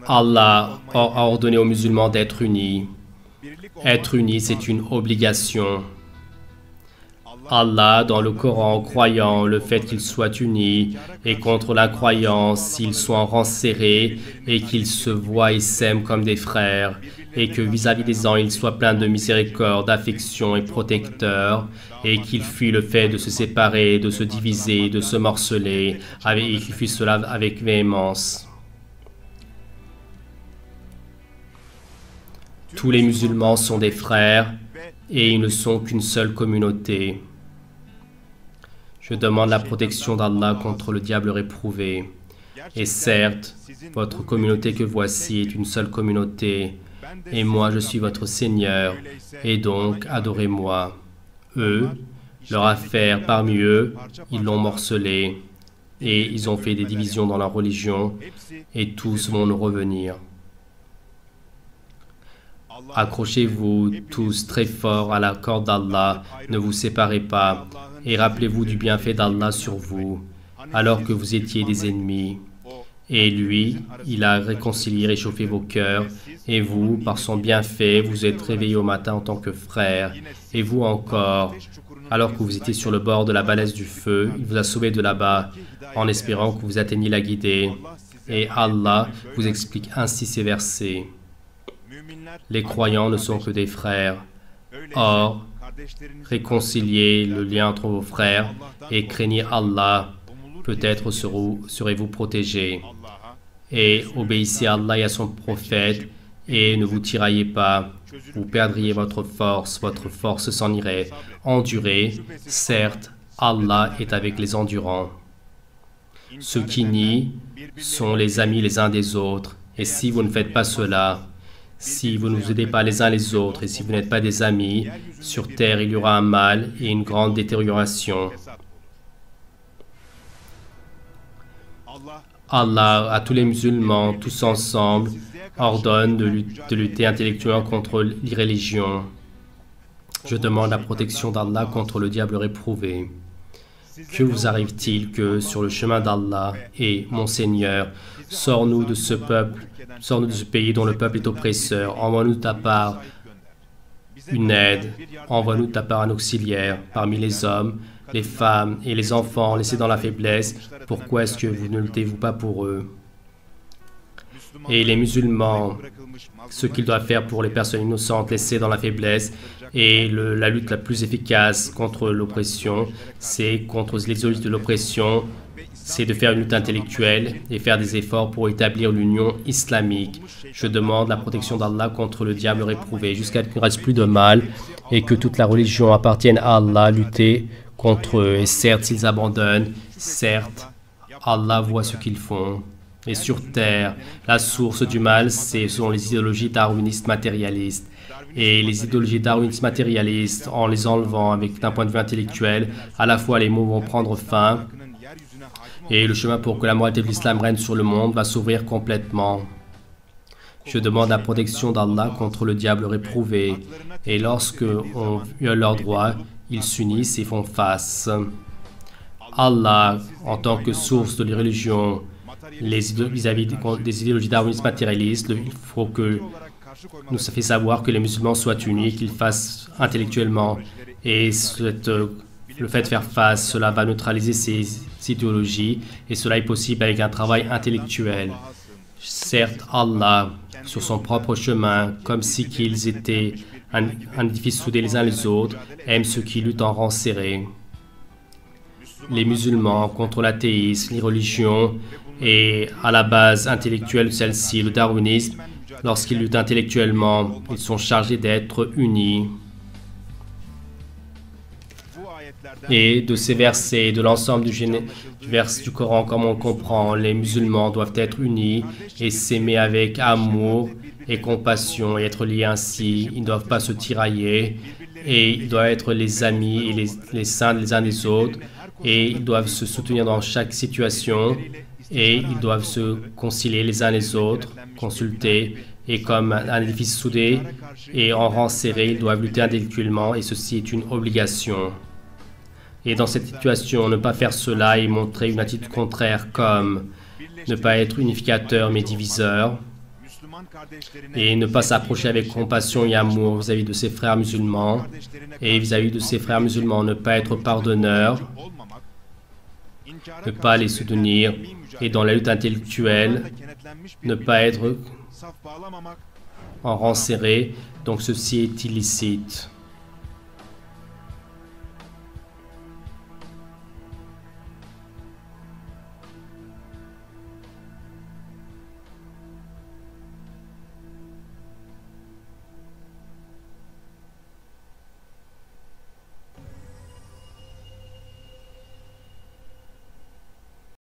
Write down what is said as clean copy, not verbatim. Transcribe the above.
Allah a ordonné aux musulmans d'être unis. Être unis, c'est une obligation. Allah, dans le Coran, croyant le fait qu'ils soient unis, et contre l'incroyance, s'ils sont en rang serré, et qu'ils se voient et s'aiment comme des frères, et que vis-à-vis des ans, ils soient pleins de miséricorde, d'affection et protecteurs, et qu'ils fuient le fait de se séparer, de se diviser, de se morceler, et qu'ils fuient cela avec véhémence. Tous les musulmans sont des frères, et ils ne sont qu'une seule communauté. Je demande la protection d'Allah contre le diable réprouvé. Et certes, votre communauté que voici est une seule communauté, et moi je suis votre Seigneur, et donc adorez-moi. Eux, leur affaire parmi eux, ils l'ont morcelé, et ils ont fait des divisions dans leur religion, et tous vont nous revenir. Accrochez-vous tous très fort à la corde d'Allah, ne vous séparez pas, et rappelez-vous du bienfait d'Allah sur vous, alors que vous étiez des ennemis. Et lui, il a réconcilié, réchauffé vos cœurs, et vous, par son bienfait, vous êtes réveillés au matin en tant que frères. Et vous encore, alors que vous étiez sur le bord de la balèze du feu, il vous a sauvé de là-bas, en espérant que vous atteigniez la guidée. Et Allah vous explique ainsi ces versets. Les croyants ne sont que des frères. Or, réconciliez le lien entre vos frères et craignez Allah. Peut-être serez-vous protégés. Et obéissez à Allah et à son prophète et ne vous tiraillez pas. Vous perdriez votre force s'en irait. Endurez. Certes, Allah est avec les endurants. Ceux qui nient sont les amis les uns des autres. Et si vous ne faites pas cela, si vous ne vous aidez pas les uns les autres et si vous n'êtes pas des amis, sur terre il y aura un mal et une grande détérioration. Allah, à tous les musulmans, tous ensemble, ordonne de lutter intellectuellement contre l'irréligion. Je demande la protection d'Allah contre le diable réprouvé. Que vous arrive-t-il que, sur le chemin d'Allah, et mon Seigneur, sors-nous de ce peuple, sors-nous de ce pays dont le peuple est oppresseur, envoie-nous de ta part une aide, envoie-nous de ta part un auxiliaire parmi les hommes, les femmes et les enfants laissés dans la faiblesse. Pourquoi est-ce que vous ne luttez-vous pas pour eux? Et les musulmans, ce qu'ils doivent faire pour les personnes innocentes laissées dans la faiblesse, et la lutte la plus efficace contre l'oppression, c'est contre les idéologies de l'oppression, c'est de faire une lutte intellectuelle et faire des efforts pour établir l'union islamique. Je demande la protection d'Allah contre le diable réprouvé, jusqu'à ce qu'il ne reste plus de mal et que toute la religion appartienne à Allah, lutter contre eux. Et certes, s'ils abandonnent, certes, Allah voit ce qu'ils font. Et sur terre, la source du mal, ce sont les idéologies darwinistes matérialistes. Et les idéologies darwinistes matérialistes, en les enlevant d'un point de vue intellectuel, à la fois les mots vont prendre fin, et le chemin pour que la moralité de l'islam règne sur le monde va s'ouvrir complètement. Je demande la protection d'Allah contre le diable réprouvé, et lorsque on viole leurs droits, ils s'unissent et font face. Allah, en tant que source de la religion, vis-à-vis des idéologies darwinistes matérialistes, il faut que nous fait savoir que les musulmans soient unis, qu'ils fassent intellectuellement. Et le fait de faire face, cela va neutraliser ces idéologies. Et cela est possible avec un travail intellectuel. Certes, Allah, sur son propre chemin, comme si qu'ils étaient un édifice soudé les uns les autres, aime ceux qui luttent en rang serré. Les musulmans contre l'athéisme, les religions et à la base intellectuelle de celle-ci, le darwinisme, lorsqu'ils luttent intellectuellement, ils sont chargés d'être unis. Et de ces versets, de l'ensemble du verset du Coran, comme on le comprend, les musulmans doivent être unis et s'aimer avec amour et compassion et être liés ainsi. Ils ne doivent pas se tirailler et ils doivent être les amis et les saints les uns des autres et ils doivent se soutenir dans chaque situation et ils doivent se concilier les uns les autres, consulter et comme un édifice soudé et en rang serré, ils doivent lutter intellectuellement et ceci est une obligation. Et dans cette situation, ne pas faire cela et montrer une attitude contraire comme ne pas être unificateur mais diviseur, et ne pas s'approcher avec compassion et amour vis-à-vis de ses frères musulmans, et vis-à-vis de ses frères musulmans, ne pas être pardonneur, ne pas les soutenir, et dans la lutte intellectuelle, ne pas être en rang serré, donc ceci est illicite.